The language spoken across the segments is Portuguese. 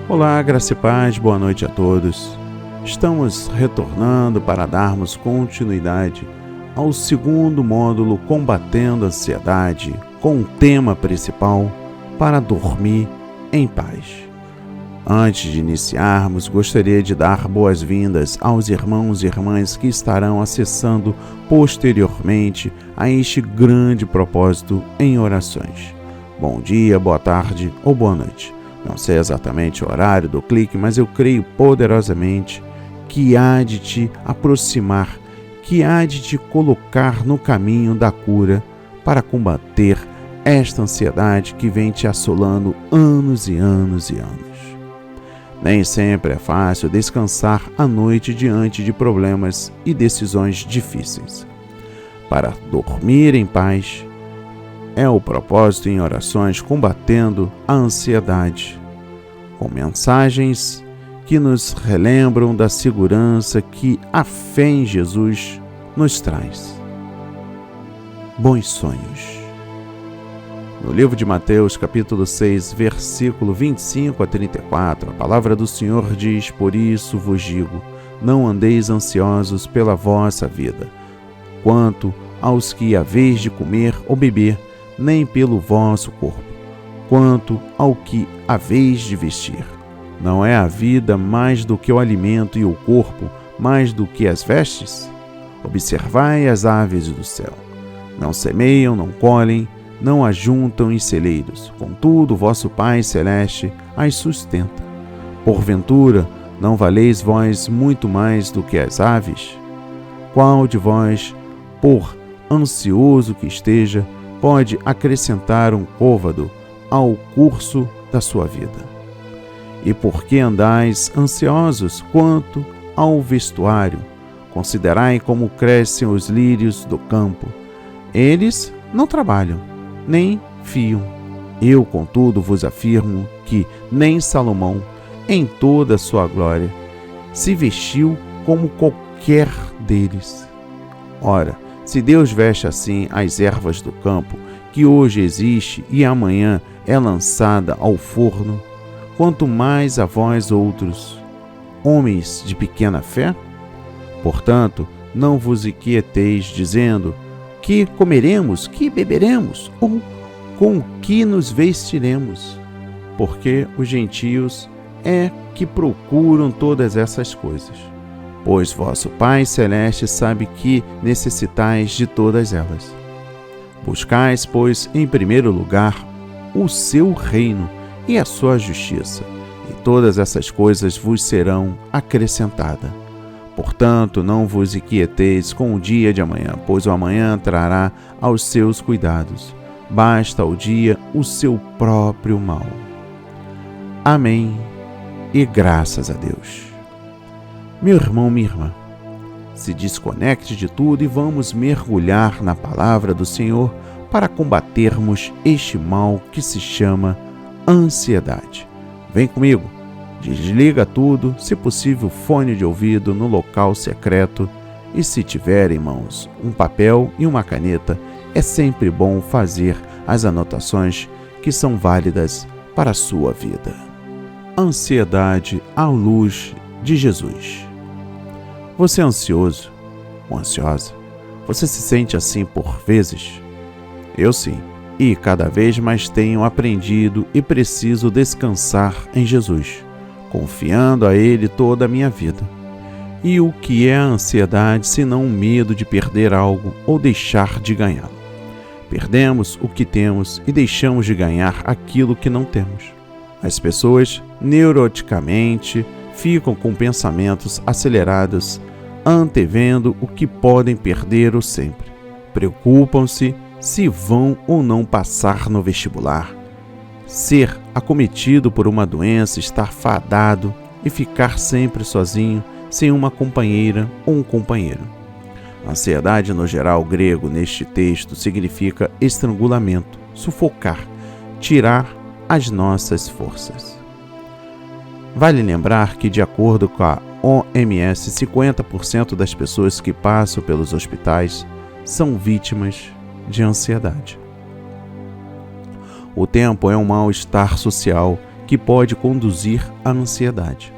Olá, graça e paz, boa noite a todos. Estamos retornando para darmos continuidade ao segundo módulo Combatendo a Ansiedade, com o tema principal para dormir em paz. Antes de iniciarmos, gostaria de dar boas-vindas aos irmãos e irmãs que estarão acessando posteriormente a este grande propósito em orações. Bom dia, boa tarde ou boa noite. Não sei exatamente o horário do clique, mas eu creio poderosamente que há de te aproximar, que há de te colocar no caminho da cura para combater esta ansiedade que vem te assolando anos e anos e anos. Nem sempre é fácil descansar à noite diante de problemas e decisões difíceis. Para dormir em paz, é o propósito em orações combatendo a ansiedade, com mensagens que nos relembram da segurança que a fé em Jesus nos traz. Bons sonhos. No livro de Mateus, capítulo 6, versículo 25 a 34, a palavra do Senhor diz: "Por isso vos digo, não andeis ansiosos pela vossa vida, quanto aos que haveis de comer ou beber, nem pelo vosso corpo, quanto ao que haveis de vestir. Não é a vida mais do que o alimento e o corpo mais do que as vestes? Observai as aves do céu. Não semeiam, não colhem, não ajuntam em celeiros, contudo vosso Pai Celeste as sustenta. Porventura, não valeis vós muito mais do que as aves? Qual de vós, por ansioso que esteja, pode acrescentar um côvado ao curso da sua vida? E por que andais ansiosos quanto ao vestuário? Considerai como crescem os lírios do campo. Eles não trabalham, nem fiam. Eu, contudo, vos afirmo que nem Salomão, em toda a sua glória, se vestiu como qualquer deles. Ora, se Deus veste assim as ervas do campo, que hoje existe e amanhã é lançada ao forno, quanto mais a vós outros, homens de pequena fé? Portanto, não vos inquieteis dizendo: que comeremos, que beberemos, ou com que nos vestiremos? Porque os gentios é que procuram todas essas coisas. Pois vosso Pai Celeste sabe que necessitais de todas elas. Buscais, pois, em primeiro lugar, o seu reino e a sua justiça, e todas essas coisas vos serão acrescentadas. Portanto, não vos inquieteis com o dia de amanhã, pois o amanhã trará aos seus cuidados. Basta ao dia o seu próprio mal. Amém e graças a Deus. Meu irmão, minha irmã, se desconecte de tudo e vamos mergulhar na palavra do Senhor para combatermos este mal que se chama ansiedade. Vem comigo, desliga tudo, se possível fone de ouvido no local secreto e se tiver em mãos um papel e uma caneta, é sempre bom fazer as anotações que são válidas para a sua vida. Ansiedade à luz de Jesus. Você é ansioso ou ansiosa? Você se sente assim por vezes? Eu sim, e cada vez mais tenho aprendido e preciso descansar em Jesus, confiando a Ele toda a minha vida. E o que é a ansiedade senão um medo de perder algo ou deixar de ganhá-lo? Perdemos o que temos e deixamos de ganhar aquilo que não temos. As pessoas, neuroticamente, ficam com pensamentos acelerados, antevendo o que podem perder ou sempre. Preocupam-se se vão ou não passar no vestibular, ser acometido por uma doença, estar fadado e ficar sempre sozinho, sem uma companheira ou um companheiro. Ansiedade, no geral grego, neste texto, significa estrangulamento, sufocar, tirar as nossas forças. Vale lembrar que, de acordo com a OMS, 50% das pessoas que passam pelos hospitais são vítimas de ansiedade. O tempo é um mal-estar social que pode conduzir à ansiedade.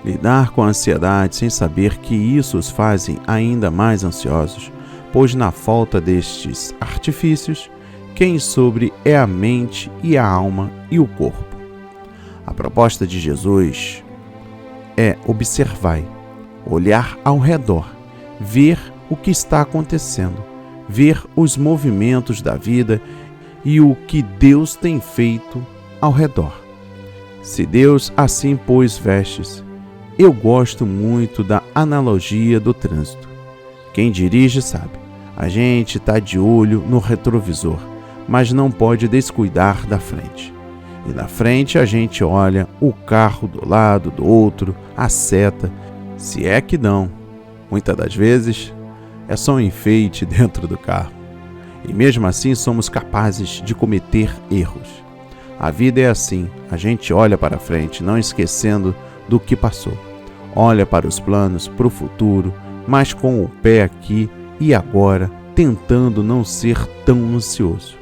Lidar com a ansiedade sem saber que isso os fazem ainda mais ansiosos, pois na falta destes artifícios, quem sobre é a mente e a alma e o corpo. A proposta de Jesus é observar, olhar ao redor, ver o que está acontecendo, ver os movimentos da vida e o que Deus tem feito ao redor. Se Deus assim pôs vestes, eu gosto muito da analogia do trânsito. Quem dirige sabe, a gente está de olho no retrovisor, mas não pode descuidar da frente. E na frente a gente olha o carro do lado do outro, a seta, se é que não. Muitas das vezes é só um enfeite dentro do carro. E mesmo assim somos capazes de cometer erros. A vida é assim, a gente olha para frente, não esquecendo do que passou. Olha para os planos, para o futuro, mas com o pé aqui e agora, tentando não ser tão ansioso.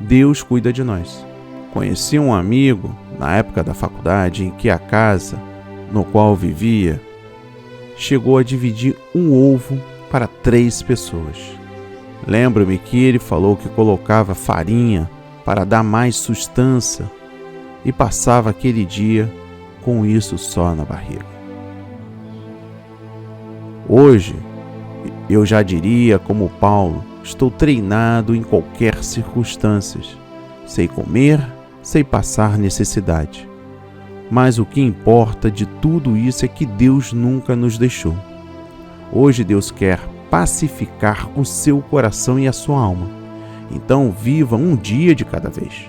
Deus cuida de nós. Conheci um amigo, na época da faculdade, em que a casa no qual vivia chegou a dividir um ovo para 3 pessoas. Lembro-me que ele falou que colocava farinha para dar mais sustância e passava aquele dia com isso só na barriga. Hoje, eu já diria como Paulo, estou treinado em qualquer circunstância. Sei comer, sei passar necessidade. Mas o que importa de tudo isso é que Deus nunca nos deixou. Hoje Deus quer pacificar o seu coração e a sua alma. Então viva um dia de cada vez.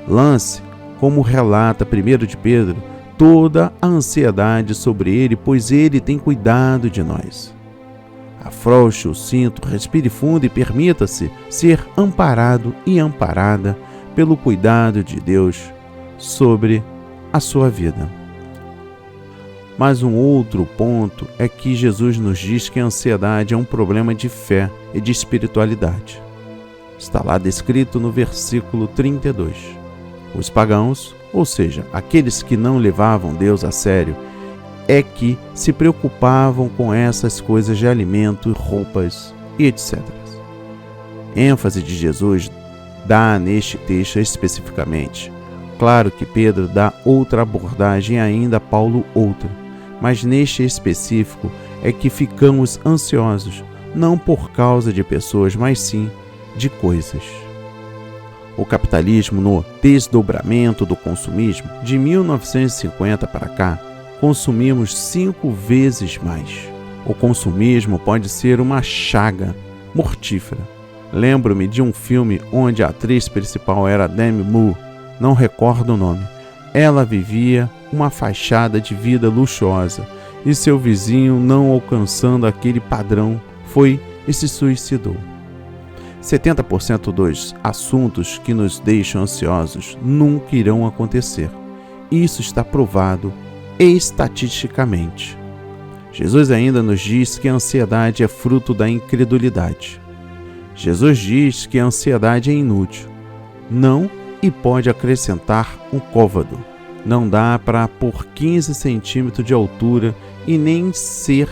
Lance, como relata 1 de Pedro, toda a ansiedade sobre ele, pois ele tem cuidado de nós. Afrouxe o cinto, respire fundo e permita-se ser amparado e amparada pelo cuidado de Deus sobre a sua vida. Mas um outro ponto é que Jesus nos diz que a ansiedade é um problema de fé e de espiritualidade. Está lá descrito no versículo 32. Os pagãos, ou seja, aqueles que não levavam Deus a sério, é que se preocupavam com essas coisas de alimento, roupas e etc. ênfase de Jesus dá neste texto especificamente. Claro que Pedro dá outra abordagem e ainda Paulo outra, mas neste específico é que ficamos ansiosos, não por causa de pessoas, mas sim de coisas. O capitalismo, no desdobramento do consumismo, de 1950 para cá, consumimos 5 vezes mais. O consumismo pode ser uma chaga mortífera. Lembro-me de um filme onde a atriz principal era Demi Moore, não recordo o nome. Ela vivia uma fachada de vida luxuosa e seu vizinho, não alcançando aquele padrão, foi e se suicidou. 70% dos assuntos que nos deixam ansiosos nunca irão acontecer. Isso está provado estatisticamente. Jesus ainda nos diz que a ansiedade é fruto da incredulidade. Jesus diz que a ansiedade é inútil, não e pode acrescentar um côvado. Não dá para pôr 15 centímetros de altura e nem ser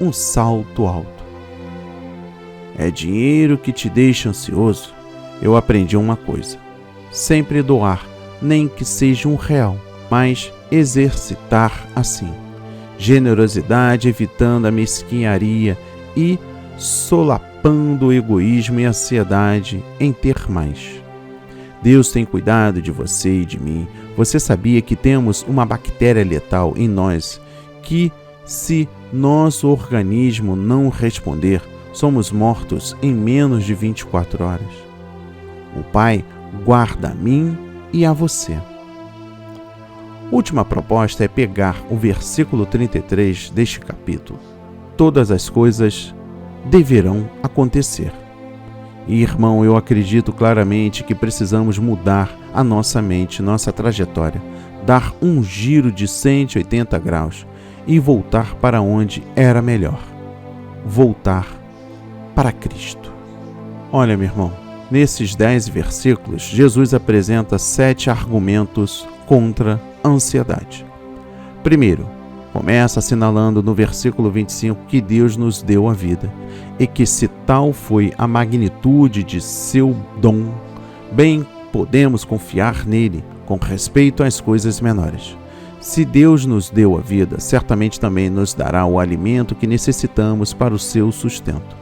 um salto alto. É dinheiro que te deixa ansioso? Eu aprendi uma coisa: sempre doar, nem que seja R$1, mas exercitar assim. Generosidade evitando a mesquinharia e solapando o egoísmo e a ansiedade em ter mais. Deus tem cuidado de você e de mim. Você sabia que temos uma bactéria letal em nós que, se nosso organismo não responder, somos mortos em menos de 24 horas? O Pai guarda a mim e a você. Última proposta é pegar o versículo 33 deste capítulo. Todas as coisas deverão acontecer. E, irmão, eu acredito claramente que precisamos mudar a nossa mente, nossa trajetória, dar um giro de 180 graus e voltar para onde era melhor. Voltar para Cristo. Olha, meu irmão, nesses 10 versículos, Jesus apresenta 7 argumentos contra a ansiedade. Primeiro, começa assinalando no versículo 25 que Deus nos deu a vida e que, se tal foi a magnitude de seu dom, bem podemos confiar nele com respeito às coisas menores. Se Deus nos deu a vida, certamente também nos dará o alimento que necessitamos para o seu sustento.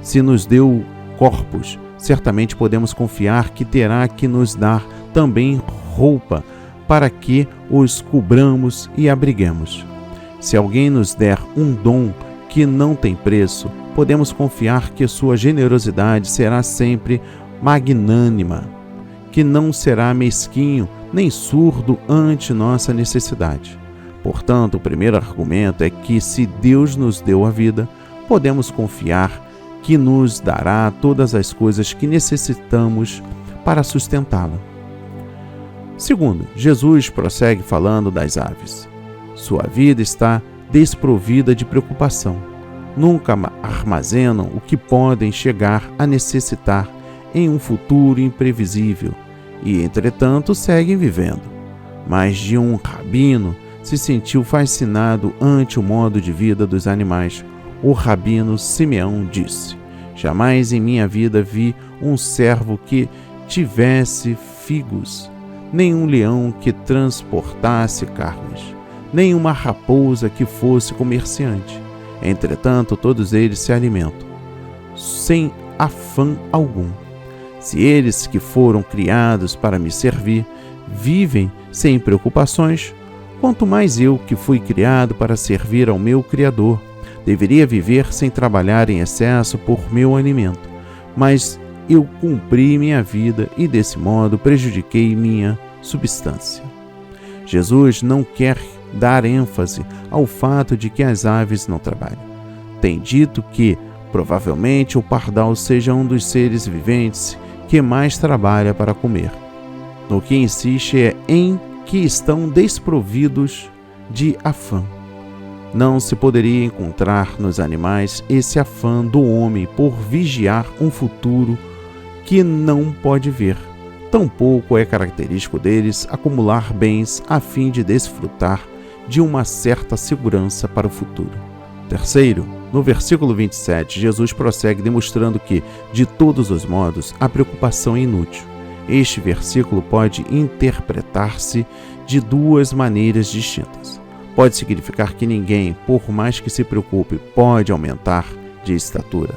Se nos deu corpos, certamente podemos confiar que terá que nos dar também roupa para que os cobramos e abriguemos. Se alguém nos der um dom que não tem preço, podemos confiar que sua generosidade será sempre magnânima, que não será mesquinho nem surdo ante nossa necessidade. Portanto, o primeiro argumento é que, se Deus nos deu a vida, podemos confiar que nos dará todas as coisas que necessitamos para sustentá-la. Segundo, Jesus prossegue falando das aves. Sua vida está desprovida de preocupação. Nunca armazenam o que podem chegar a necessitar em um futuro imprevisível e, entretanto, seguem vivendo. Mas de um rabino se sentiu fascinado ante o modo de vida dos animais. O rabino Simeão disse: jamais em minha vida vi um cervo que tivesse figos, nem um leão que transportasse carnes, nem uma raposa que fosse comerciante. Entretanto, todos eles se alimentam, sem afã algum. Se eles que foram criados para me servir vivem sem preocupações, quanto mais eu, que fui criado para servir ao meu Criador, deveria viver sem trabalhar em excesso por meu alimento. Mas eu cumpri minha vida e, desse modo, prejudiquei minha substância. Jesus não quer dar ênfase ao fato de que as aves não trabalham. Tem dito que, provavelmente, o pardal seja um dos seres viventes que mais trabalha para comer. No que insiste é em que estão desprovidos de afã. Não se poderia encontrar nos animais esse afã do homem por vigiar um futuro que não pode ver. Tampouco é característico deles acumular bens a fim de desfrutar de uma certa segurança para o futuro. Terceiro, no versículo 27, Jesus prossegue demonstrando que, de todos os modos, a preocupação é inútil. Este versículo pode interpretar-se de duas maneiras distintas. Pode significar que ninguém, por mais que se preocupe, pode aumentar de estatura.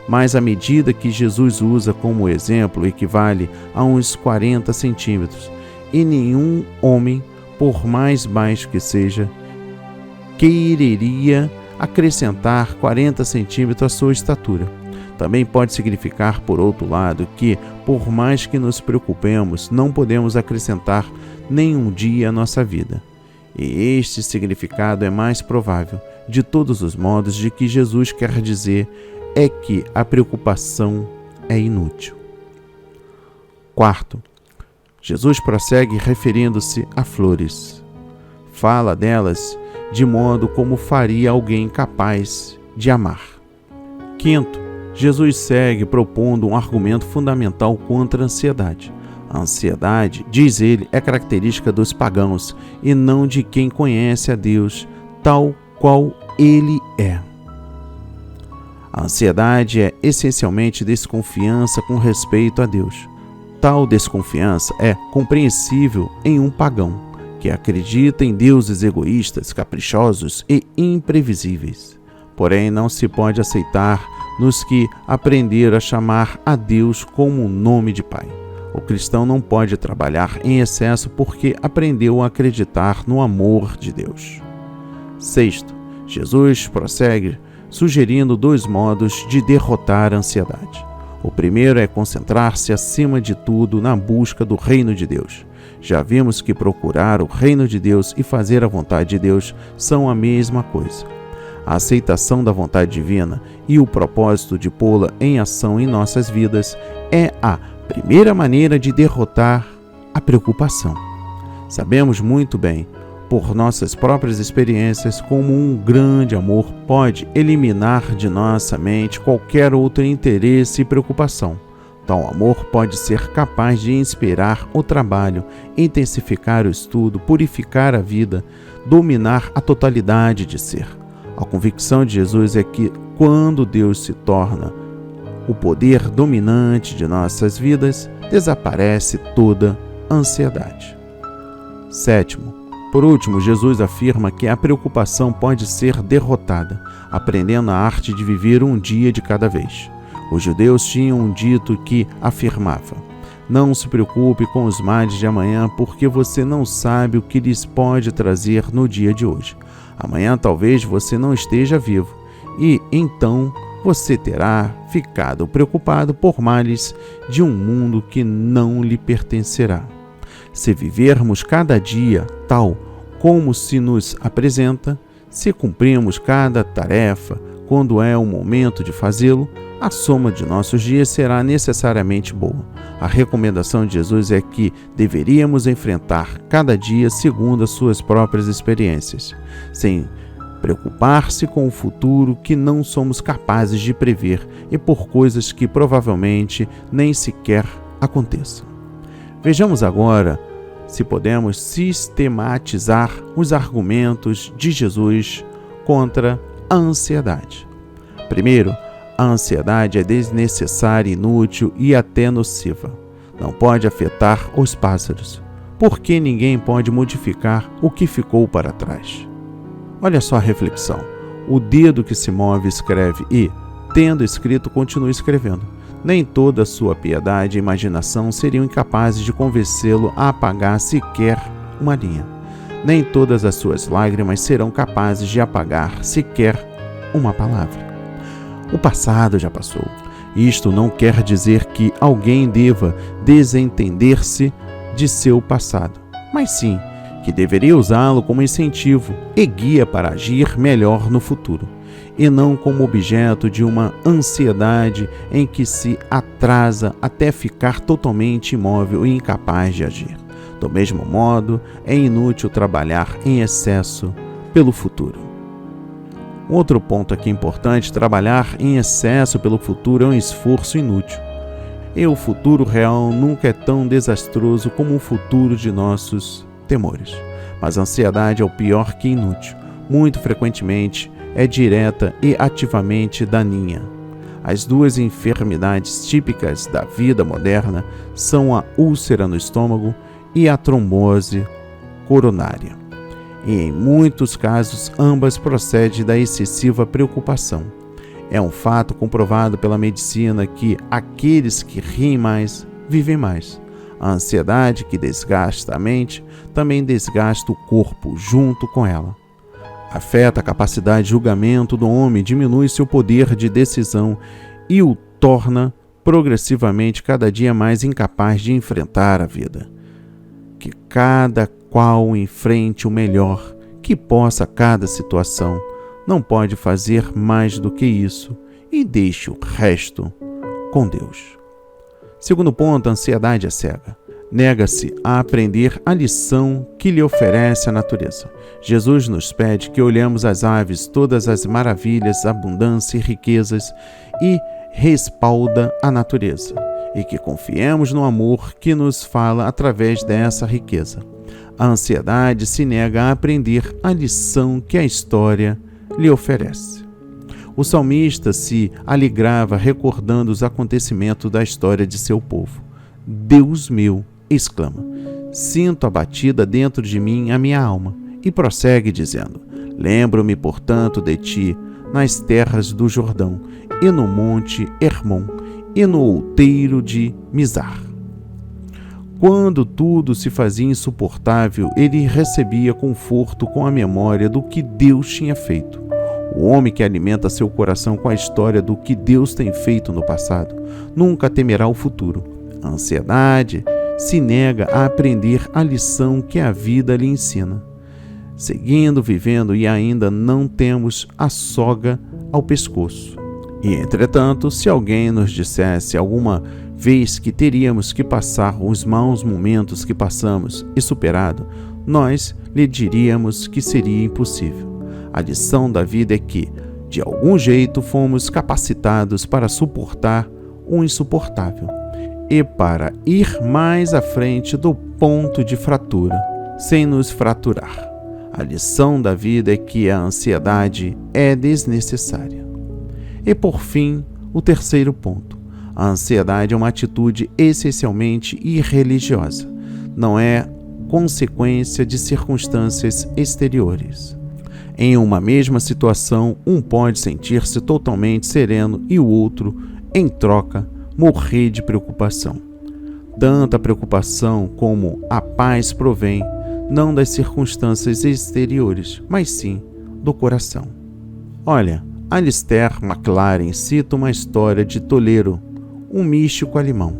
Mas a medida que Jesus usa como exemplo equivale a uns 40 centímetros, e nenhum homem, por mais baixo que seja, quereria acrescentar 40 centímetros à sua estatura. Também pode significar, por outro lado, que, por mais que nos preocupemos, não podemos acrescentar nenhum dia à nossa vida. E este significado é mais provável. De todos os modos, de que Jesus quer dizer é que a preocupação é inútil. Quarto, Jesus prossegue referindo-se a flores. Fala delas de modo como faria alguém capaz de amar. Quinto, Jesus segue propondo um argumento fundamental contra a ansiedade. A ansiedade, diz ele, é característica dos pagãos e não de quem conhece a Deus, tal qual Ele é. A ansiedade é essencialmente desconfiança com respeito a Deus. Tal desconfiança é compreensível em um pagão, que acredita em deuses egoístas, caprichosos e imprevisíveis. Porém, não se pode aceitar nos que aprenderam a chamar a Deus como um nome de Pai. O cristão não pode trabalhar em excesso porque aprendeu a acreditar no amor de Deus. Sexto, Jesus prossegue sugerindo 2 modos de derrotar a ansiedade. O primeiro é concentrar-se acima de tudo na busca do reino de Deus. Já vimos que procurar o reino de Deus e fazer a vontade de Deus são a mesma coisa. A aceitação da vontade divina e o propósito de pô-la em ação em nossas vidas é a primeira maneira de derrotar a preocupação. Sabemos muito bem, por nossas próprias experiências, como um grande amor pode eliminar de nossa mente qualquer outro interesse e preocupação. Tal amor pode ser capaz de inspirar o trabalho, intensificar o estudo, purificar a vida, dominar a totalidade de ser. A convicção de Jesus é que, quando Deus se torna o poder dominante de nossas vidas, desaparece toda ansiedade. Sétimo, por último, Jesus afirma que a preocupação pode ser derrotada, aprendendo a arte de viver um dia de cada vez. Os judeus tinham um dito que afirmava: não se preocupe com os males de amanhã, porque você não sabe o que lhes pode trazer no dia de hoje. Amanhã talvez você não esteja vivo, e então você terá ficado preocupado por males de um mundo que não lhe pertencerá. Se vivermos cada dia tal como se nos apresenta, se cumprirmos cada tarefa quando é o momento de fazê-lo, a soma de nossos dias será necessariamente boa. A recomendação de Jesus é que deveríamos enfrentar cada dia segundo as suas próprias experiências, sem preocupar-se com o futuro que não somos capazes de prever e por coisas que provavelmente nem sequer aconteçam. Vejamos agora se podemos sistematizar os argumentos de Jesus contra a ansiedade. Primeiro, a ansiedade é desnecessária, inútil e até nociva. Não pode afetar os pássaros, porque ninguém pode modificar o que ficou para trás. Olha só a reflexão. O dedo que se move escreve e, tendo escrito, continua escrevendo. Nem toda a sua piedade e imaginação seriam incapazes de convencê-lo a apagar sequer uma linha. Nem todas as suas lágrimas serão capazes de apagar sequer uma palavra. O passado já passou. Isto não quer dizer que alguém deva desentender-se de seu passado, mas sim que deveria usá-lo como incentivo e guia para agir melhor no futuro, e não como objeto de uma ansiedade em que se atrasa até ficar totalmente imóvel e incapaz de agir. Do mesmo modo, é inútil trabalhar em excesso pelo futuro. Outro ponto aqui importante: trabalhar em excesso pelo futuro é um esforço inútil. E o futuro real nunca é tão desastroso como o futuro de nossos temores. Mas a ansiedade é o pior que inútil. Muito frequentemente é direta e ativamente daninha. As 2 enfermidades típicas da vida moderna são a úlcera no estômago e a trombose coronária. E em muitos casos ambas procedem da excessiva preocupação. É um fato comprovado pela medicina que aqueles que riem mais, vivem mais. A ansiedade que desgasta a mente também desgasta o corpo junto com ela. Afeta a capacidade de julgamento do homem, diminui seu poder de decisão e o torna progressivamente cada dia mais incapaz de enfrentar a vida. Que cada qual enfrente o melhor que possa cada situação, não pode fazer mais do que isso e deixe o resto com Deus. Segundo ponto, a ansiedade é cega. Nega-se a aprender a lição que lhe oferece a natureza. Jesus nos pede que olhemos as aves, todas as maravilhas, abundância e riquezas, e respalda a natureza, e que confiemos no amor que nos fala através dessa riqueza. A ansiedade se nega a aprender a lição que a história lhe oferece. O salmista se alegrava recordando os acontecimentos da história de seu povo. Deus meu, exclama, sinto abatida dentro de mim a minha alma, e prossegue dizendo, lembro-me, portanto, de ti, nas terras do Jordão, e no monte Hermon, e no outeiro de Mizar. Quando tudo se fazia insuportável, ele recebia conforto com a memória do que Deus tinha feito. O homem que alimenta seu coração com a história do que Deus tem feito no passado, nunca temerá o futuro. A ansiedade se nega a aprender a lição que a vida lhe ensina. Seguindo, vivendo e ainda não temos a soga ao pescoço. E, entretanto, se alguém nos dissesse alguma vez que teríamos que passar os maus momentos que passamos e superado, nós lhe diríamos que seria impossível. A lição da vida é que, de algum jeito, fomos capacitados para suportar o insuportável e para ir mais à frente do ponto de fratura, sem nos fraturar. A lição da vida é que a ansiedade é desnecessária. E, por fim, o terceiro ponto. A ansiedade é uma atitude essencialmente irreligiosa. Não é consequência de circunstâncias exteriores. Em uma mesma situação, um pode sentir-se totalmente sereno e o outro, em troca, morrer de preocupação. Tanta preocupação como a paz provém, não das circunstâncias exteriores, mas sim do coração. Olha, Alistair MacLaren cita uma história de Toledo, um místico alemão.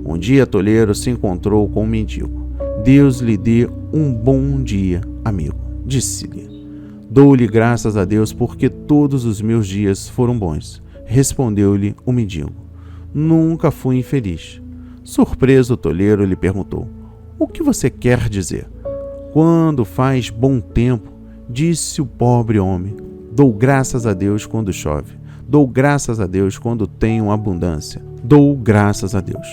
Um dia Toledo se encontrou com um mendigo. Deus lhe dê um bom dia, amigo, disse-lhe. Dou-lhe graças a Deus porque todos os meus dias foram bons, respondeu-lhe o mendigo. Nunca fui infeliz. Surpreso, Toledo lhe perguntou, o que você quer dizer? Quando faz bom tempo, disse o pobre homem, dou graças a Deus quando chove, dou graças a Deus quando tenho abundância, dou graças a Deus.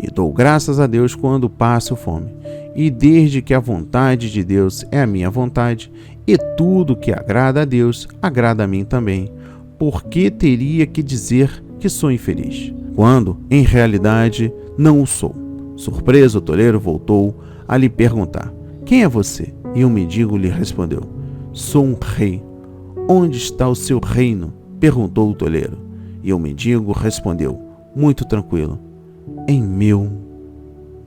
E dou graças a Deus quando passo fome. E desde que a vontade de Deus é a minha vontade, e tudo que agrada a Deus agrada a mim também, por que teria que dizer que sou infeliz, quando, em realidade, não o sou? Surpreso, Toledo voltou a lhe perguntar, quem é você? E o mendigo lhe respondeu, sou um rei. Onde está o seu reino? Perguntou o Toledo. E o mendigo respondeu, muito tranquilo, em meu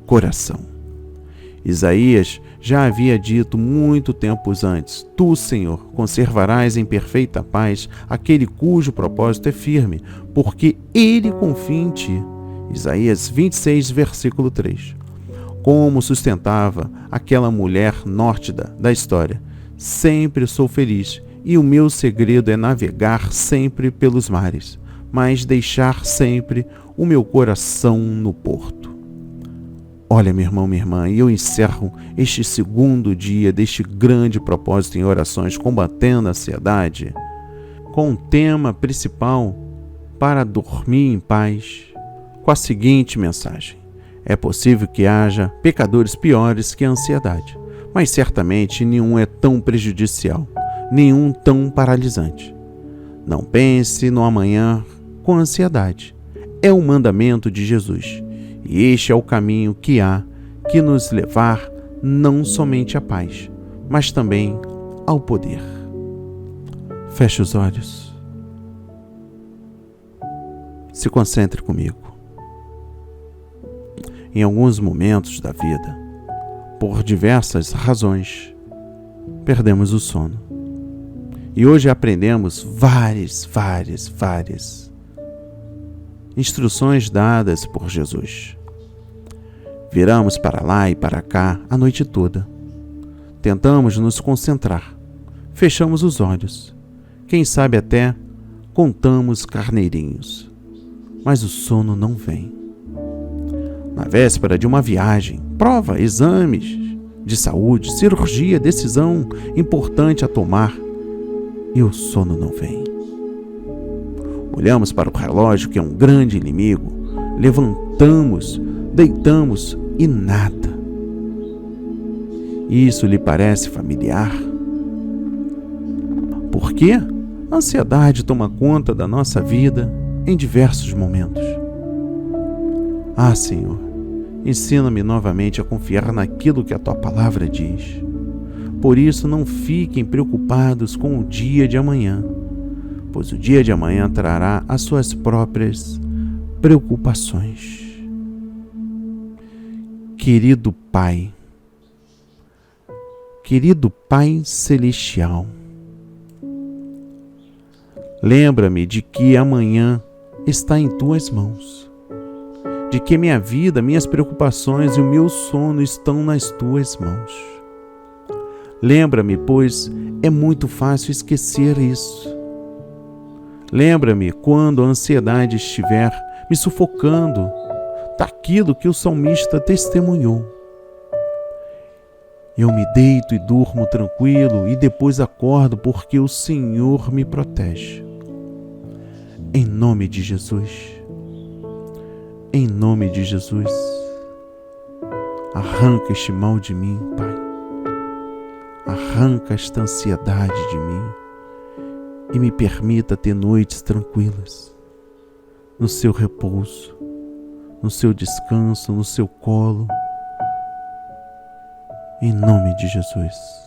coração. Isaías já havia dito muito tempos antes, tu, Senhor, conservarás em perfeita paz aquele cujo propósito é firme, porque ele confia em ti. Isaías 26, versículo 3. Como sustentava aquela mulher nórtida da história, sempre sou feliz e o meu segredo é navegar sempre pelos mares, mas deixar sempre o meu coração no porto. Olha, meu irmão, minha irmã, e eu encerro este segundo dia deste grande propósito em orações combatendo a ansiedade com um tema principal para dormir em paz, com a seguinte mensagem. É possível que haja pecadores piores que a ansiedade, mas certamente nenhum é tão prejudicial, nenhum tão paralisante. Não pense no amanhã com ansiedade. É um mandamento de Jesus. E este é o caminho que há que nos levar não somente à paz, mas também ao poder. Feche os olhos. Se concentre comigo. Em alguns momentos da vida, por diversas razões, perdemos o sono. E hoje aprendemos várias instruções dadas por Jesus. Viramos para lá e para cá a noite toda. Tentamos nos concentrar. Fechamos os olhos. Quem sabe até contamos carneirinhos. Mas o sono não vem. na véspera de uma viagem, prova, exames de saúde, cirurgia, decisão importante a tomar, e o sono não vem. Olhamos para o relógio, que é um grande inimigo, levantamos, deitamos e nada. Isso lhe parece familiar? Por quê? A ansiedade toma conta da nossa vida em diversos momentos. Ah, Senhor, ensina-me novamente a confiar naquilo que a Tua palavra diz. Por isso, não fiquem preocupados com o dia de amanhã, pois o dia de amanhã trará as suas próprias preocupações. Querido Pai Celestial, lembra-me de que amanhã está em Tuas mãos, de que minha vida, minhas preocupações e o meu sono estão nas Tuas mãos. Lembra-me, pois é muito fácil esquecer isso. Lembra-me quando a ansiedade estiver me sufocando, daquilo que o salmista testemunhou. Eu me deito e durmo tranquilo e depois acordo porque o Senhor me protege. Em nome de Jesus. Em nome de Jesus. Arranca este mal de mim, Pai. Arranca esta ansiedade de mim e me permita ter noites tranquilas, no seu repouso, no seu descanso, no seu colo. Em nome de Jesus.